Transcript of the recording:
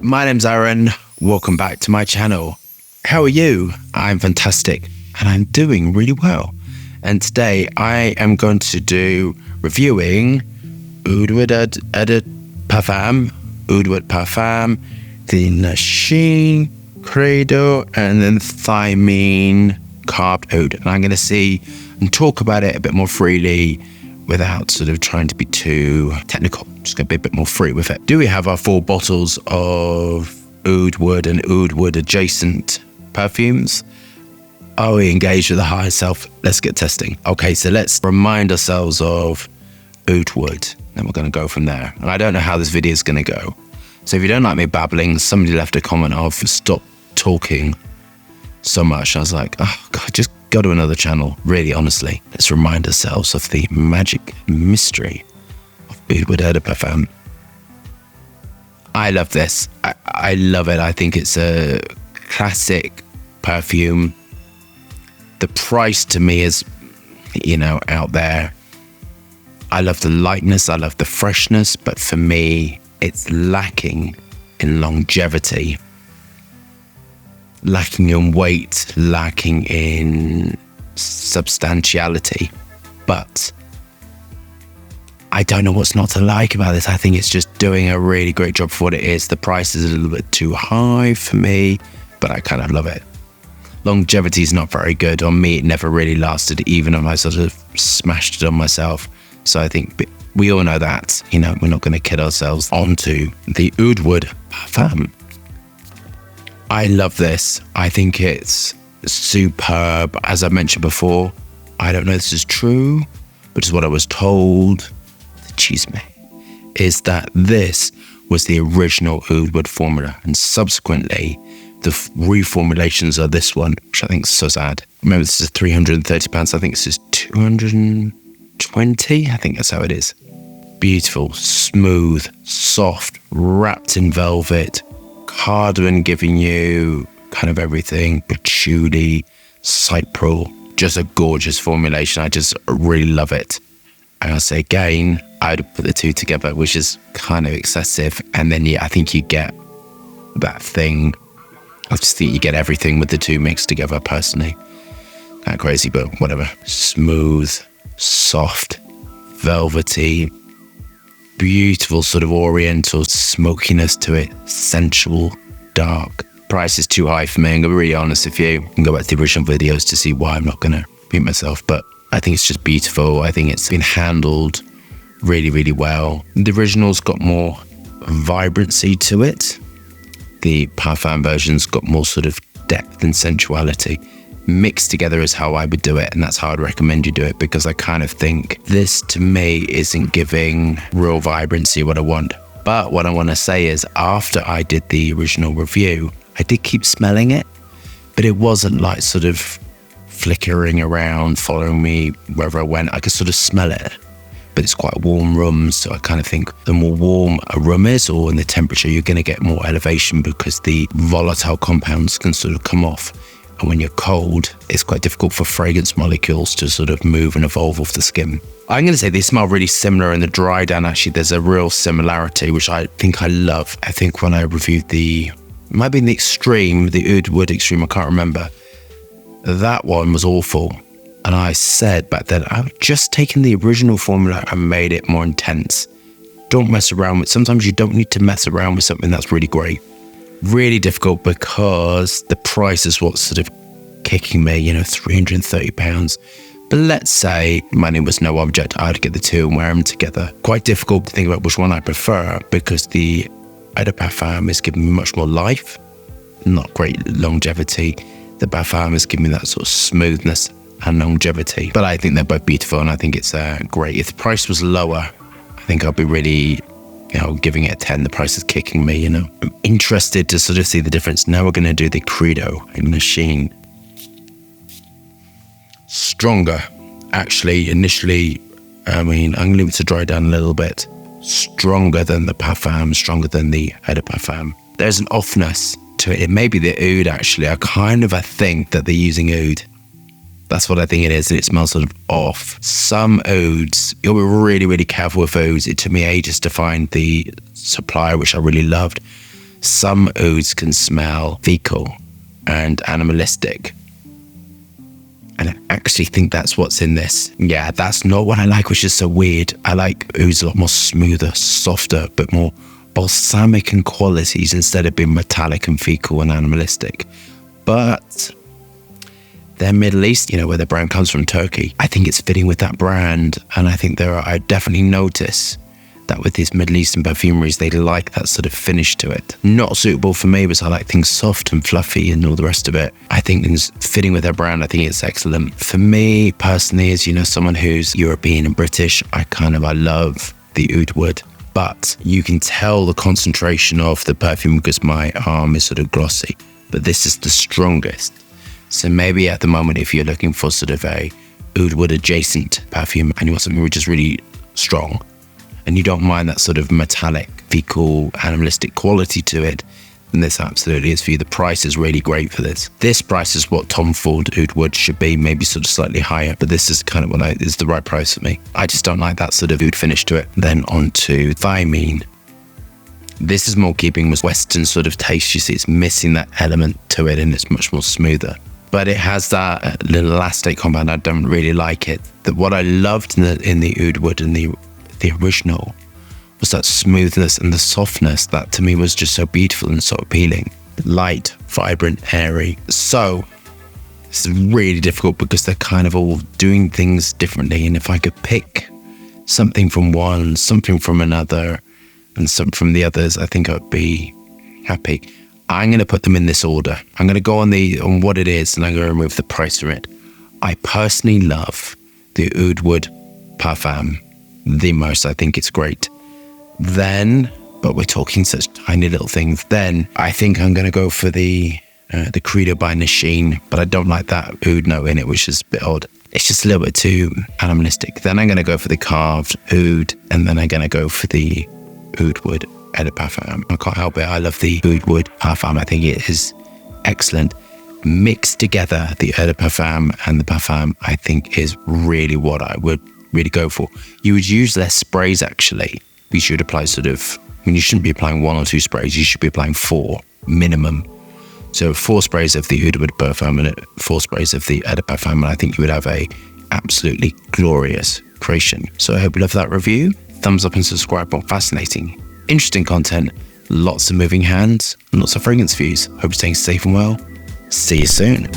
my name's Aaron. Welcome back to my channel. How are you? I'm fantastic and I'm doing really well. And today I am going to do reviewing Oud Wood Parfum, Oud Wood Parfum, the Nishane, Kredo, and then Thameen Carved Oud. And I'm going to see and talk about it a bit more freely without sort of trying to be too technical. Just going to be a bit more free with it. Do we have our 4 bottles of Oud Wood and Oud Wood adjacent perfumes? Are we engaged with the higher self? Let's get testing. Okay, so let's remind ourselves of Oud Wood. Then we're going to go from there. And I don't know how this video is going to go. So if you don't like me babbling, somebody left a comment of stop talking so much. I was like, oh God, just go to another channel. Really, honestly, let's remind ourselves of the magic mystery of Oud Wood Parfum. I love this. I love it. I think it's a classic perfume. The price to me is, out there. I love the lightness. I love the freshness. But for me, it's lacking in longevity. Lacking in weight, lacking in substantiality. But I don't know what's not to like about this. I think it's just doing a really great job for what it is. The price is a little bit too high for me, but I kind of love it. Longevity is not very good. On me, it never really lasted, even if I sort of smashed it on myself. So I think we all know that, we're not going to kid ourselves onto the Oud Wood Parfum. I love this. I think it's superb. As I mentioned before, I don't know if this is true, but it's what I was told. The chisme is that this was the original Oud Wood formula, and subsequently the reformulations of this one, which I think is so sad. Remember, this is £330. I think this is 220. I think that's how it is. Beautiful, smooth, soft, wrapped in velvet. Cardamom giving you kind of everything, patchouli, cyprul, just a gorgeous formulation. I just really love it. And I'll say again, I would put the two together, which is kind of excessive. And then I think you get that thing. I just think you get everything with the two mixed together personally. Kind of crazy, but whatever. Smooth, soft, velvety, beautiful sort of oriental smokiness to it, sensual, dark. Price is too high for me. I'm going to be really honest with you. You can go back to the original videos to see why I'm not going to repeat myself, but I think it's just beautiful. I think it's been handled really, really well. The original's got more vibrancy to it. The Parfum version's got more sort of depth and sensuality. Mixed together is how I would do it, and that's how I'd recommend you do it, because I kind of think this to me isn't giving real vibrancy what I want. But what I want to say is, after I did the original review, I did keep smelling it, but it wasn't like sort of flickering around, following me wherever I went. I could sort of smell it, but it's quite a warm room, so I kind of think the more warm a room is, or in the temperature, you're going to get more elevation because the volatile compounds can sort of come off. And when you're cold, it's quite difficult for fragrance molecules to sort of move and evolve off the skin. I'm going to say they smell really similar in the dry down. Actually, there's a real similarity, which I think I love. I think when I reviewed it might be in the Extreme, the Oud Wood Extreme, I can't remember. That one was awful. And I said back then, I've just taken the original formula and made it more intense. Don't mess around with, sometimes you don't need to mess around with something that's really great. Really difficult because the price is what's sort of kicking me, £330. But let's say money was no object, I'd get the two and wear them together. Quite difficult to think about which one I prefer, because the Oud Parfum is giving me much more life, not great longevity. The Parfum is giving me that sort of smoothness and longevity. But I think they're both beautiful, and I think it's great. If the price was lower, I think I'd be really giving it a 10. The price is kicking me, I'm interested to sort of see the difference. Now we're going to do the Kredo in Nishane. Stronger, actually, initially. I'm going to leave it to dry down a little bit. Stronger than the Parfum, stronger than the Oud Parfum. There's an offness to it. It may be the Oud, actually. I think that they're using Oud. That's what I think it is, and it smells sort of off. Some Ouds, you'll be really, really careful with Ouds. It took me ages to find the supplier, which I really loved. Some ouds can smell fecal and animalistic. And I actually think that's what's in this. Yeah, that's not what I like, which is so weird. I like ouds a lot more smoother, softer, but more balsamic in qualities instead of being metallic and fecal and animalistic. But they're Middle East, you know, where the brand comes from, Turkey. I think it's fitting with that brand. And I think I definitely notice that with these Middle Eastern perfumeries, they like that sort of finish to it. Not suitable for me because I like things soft and fluffy and all the rest of it. I think things fitting with their brand, I think it's excellent. For me personally, as you know, someone who's European and British, I love the Oud Wood. But you can tell the concentration of the perfume because my arm is sort of glossy. But this is the strongest. So maybe at the moment, if you're looking for sort of a Oud Wood adjacent perfume and you want something which is really strong, and you don't mind that sort of metallic, fecal, animalistic quality to it, then this absolutely is for you. The price is really great for this. This price is what Tom Ford Oud Wood should be, maybe sort of slightly higher, but this is kind of is the right price for me. I just don't like that sort of oud finish to it. Then on to Thameen. This is more keeping with Western sort of taste. You see, it's missing that element to it and it's much more smoother. But it has that little elastic compound. I don't really like it. What I loved in the Oud Wood and the original was that smoothness and the softness that to me was just so beautiful and so appealing. Light, vibrant, airy. So it's really difficult because they're kind of all doing things differently. And if I could pick something from one, something from another, and some from the others, I think I'd be happy. I'm going to put them in this order. I'm going to go on what it is and I'm going to remove the price from it. I personally love the Oud Wood Parfum the most. I think it's great. Then, but we're talking such tiny little things. Then I think I'm going to go for the Kredo by Nishane, but I don't like that oud note in it, which is a bit odd. It's just a little bit too animalistic. Then I'm going to go for the Carved Oud, and then I'm going to go for the Oud Wood Eau de Parfum. I can't help it. I love the Oud Wood Parfum. I think it is excellent. Mixed together, the Eau de Parfum and the Parfum, I think is really what I would really go for. You would use less sprays actually. You should apply you shouldn't be applying 1 or 2 sprays. You should be applying 4 minimum. So 4 sprays of the Oud Wood Parfum and 4 sprays of the Eau de Parfum, and I think you would have a absolutely glorious creation. So I hope you love that review. Thumbs up and subscribe. More fascinating, interesting content, lots of moving hands, and lots of fragrance views. Hope you're staying safe and well. See you soon.